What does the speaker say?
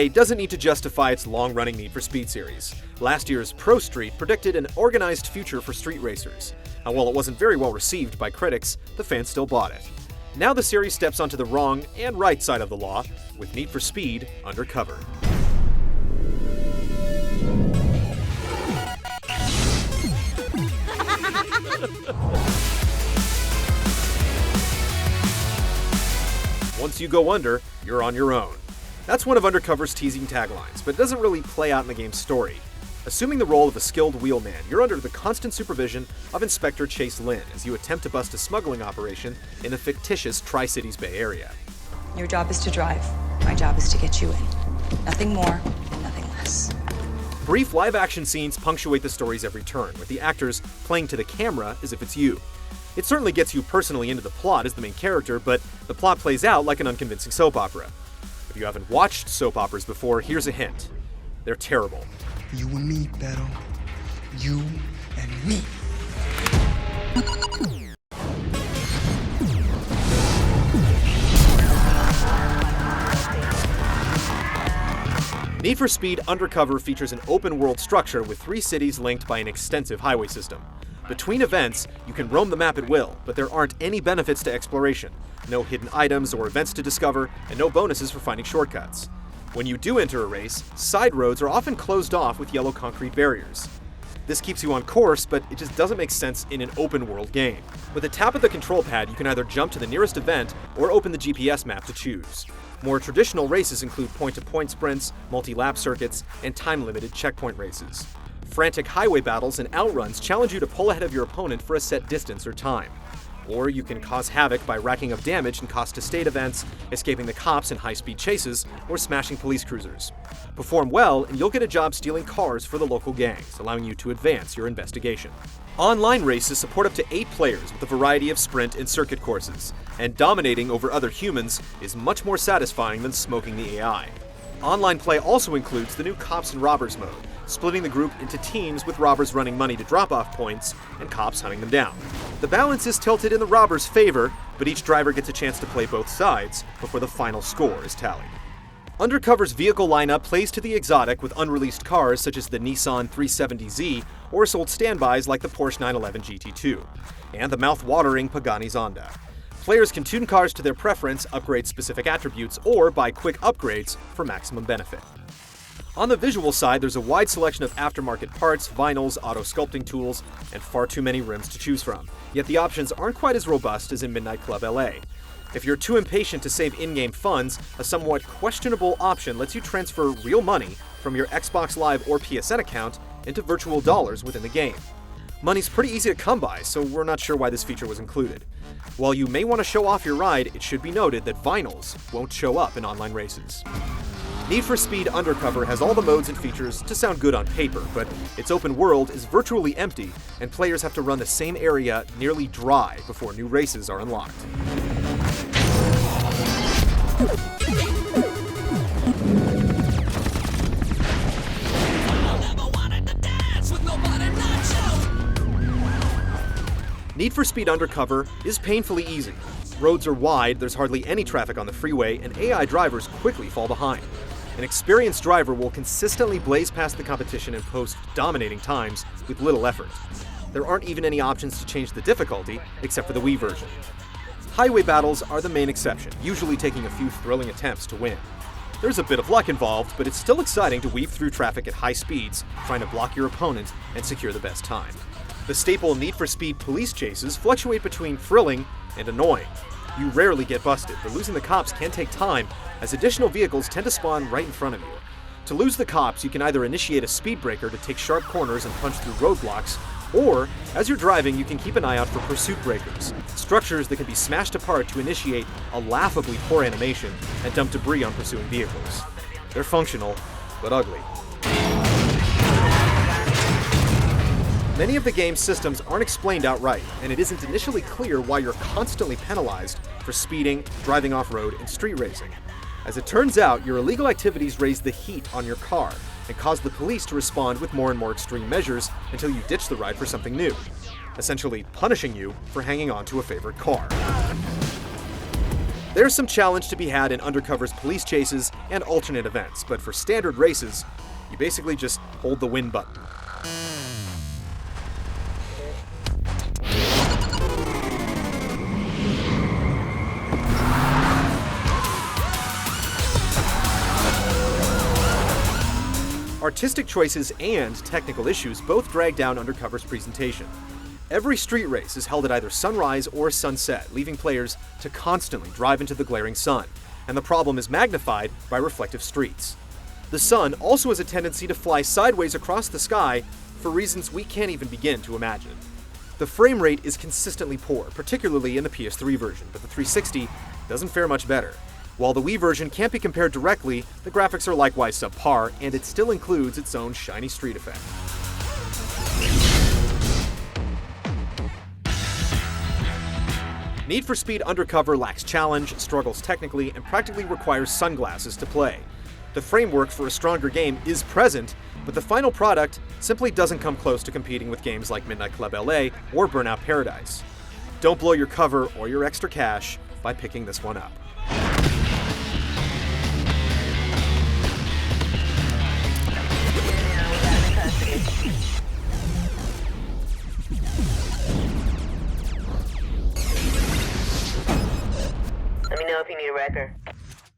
EA doesn't need to justify its long-running Need for Speed series. Last year's Pro Street predicted an organized future for street racers, and while it wasn't very well received by critics, the fans still bought it. Now the series steps onto the wrong and right side of the law with Need for Speed Undercover. Once you go under, you're on your own. That's one of Undercover's teasing taglines, but it doesn't really play out in the game's story. Assuming the role of a skilled wheelman, you're under the constant supervision of Inspector Chase Lynn as you attempt to bust a smuggling operation in the fictitious Tri-Cities Bay Area. Your job is to drive. My job is to get you in. Nothing more and nothing less. Brief live-action scenes punctuate the story's every turn, with the actors playing to the camera as if it's you. It certainly gets you personally into the plot as the main character, but the plot plays out like an unconvincing soap opera. If you haven't watched soap operas before, here's a hint. They're terrible. You and me, Beto. You and me. Need for Speed Undercover features an open-world structure with 3 cities linked by an extensive highway system. Between events, you can roam the map at will, but there aren't any benefits to exploration. No hidden items or events to discover, and no bonuses for finding shortcuts. When you do enter a race, side roads are often closed off with yellow concrete barriers. This keeps you on course, but it just doesn't make sense in an open-world game. With a tap of the control pad, you can either jump to the nearest event or open the GPS map to choose. More traditional races include point-to-point sprints, multi-lap circuits, and time-limited checkpoint races. Frantic highway battles and outruns challenge you to pull ahead of your opponent for a set distance or time. Or you can cause havoc by racking up damage in cost-to-state events, escaping the cops in high-speed chases, or smashing police cruisers. Perform well, and you'll get a job stealing cars for the local gangs, allowing you to advance your investigation. Online races support up to 8 players with a variety of sprint and circuit courses, and dominating over other humans is much more satisfying than smoking the AI. Online play also includes the new Cops and Robbers mode, splitting the group into teams with robbers running money to drop-off points and cops hunting them down. The balance is tilted in the robbers' favor, but each driver gets a chance to play both sides before the final score is tallied. Undercover's vehicle lineup plays to the exotic with unreleased cars such as the Nissan 370Z or sold standbys like the Porsche 911 GT2, and the mouth-watering Pagani Zonda. Players can tune cars to their preference, upgrade specific attributes, or buy quick upgrades for maximum benefit. On the visual side, there's a wide selection of aftermarket parts, vinyls, auto sculpting tools, and far too many rims to choose from. Yet the options aren't quite as robust as in Midnight Club LA. If you're too impatient to save in-game funds, a somewhat questionable option lets you transfer real money from your Xbox Live or PSN account into virtual dollars within the game. Money's pretty easy to come by, so we're not sure why this feature was included. While you may want to show off your ride, it should be noted that vinyls won't show up in online races. Need for Speed Undercover has all the modes and features to sound good on paper, but its open world is virtually empty, and players have to run the same area nearly dry before new races are unlocked. Need for Speed Undercover is painfully easy. Roads are wide, there's hardly any traffic on the freeway, and AI drivers quickly fall behind. An experienced driver will consistently blaze past the competition and post dominating times with little effort. There aren't even any options to change the difficulty, except for the Wii version. Highway battles are the main exception, usually taking a few thrilling attempts to win. There's a bit of luck involved, but it's still exciting to weave through traffic at high speeds, trying to block your opponent and secure the best time. The staple Need for Speed police chases fluctuate between thrilling and annoying. You rarely get busted, but losing the cops can take time, as additional vehicles tend to spawn right in front of you. To lose the cops, you can either initiate a speed breaker to take sharp corners and punch through roadblocks, or, as you're driving, you can keep an eye out for pursuit breakers, structures that can be smashed apart to initiate a laughably poor animation and dump debris on pursuing vehicles. They're functional, but ugly. Many of the game's systems aren't explained outright, and it isn't initially clear why you're constantly penalized for speeding, driving off-road, and street racing. As it turns out, your illegal activities raise the heat on your car and cause the police to respond with more and more extreme measures until you ditch the ride for something new, essentially punishing you for hanging on to a favorite car. There's some challenge to be had in Undercover's police chases and alternate events, but for standard races, you basically just hold the win button. Artistic choices and technical issues both drag down Undercover's presentation. Every street race is held at either sunrise or sunset, leaving players to constantly drive into the glaring sun, and the problem is magnified by reflective streets. The sun also has a tendency to fly sideways across the sky for reasons we can't even begin to imagine. The frame rate is consistently poor, particularly in the PS3 version, but the 360 doesn't fare much better. While the Wii version can't be compared directly, the graphics are likewise subpar, and it still includes its own shiny street effect. Need for Speed Undercover lacks challenge, struggles technically, and practically requires sunglasses to play. The framework for a stronger game is present, but the final product simply doesn't come close to competing with games like Midnight Club LA or Burnout Paradise. Don't blow your cover or your extra cash by picking this one up.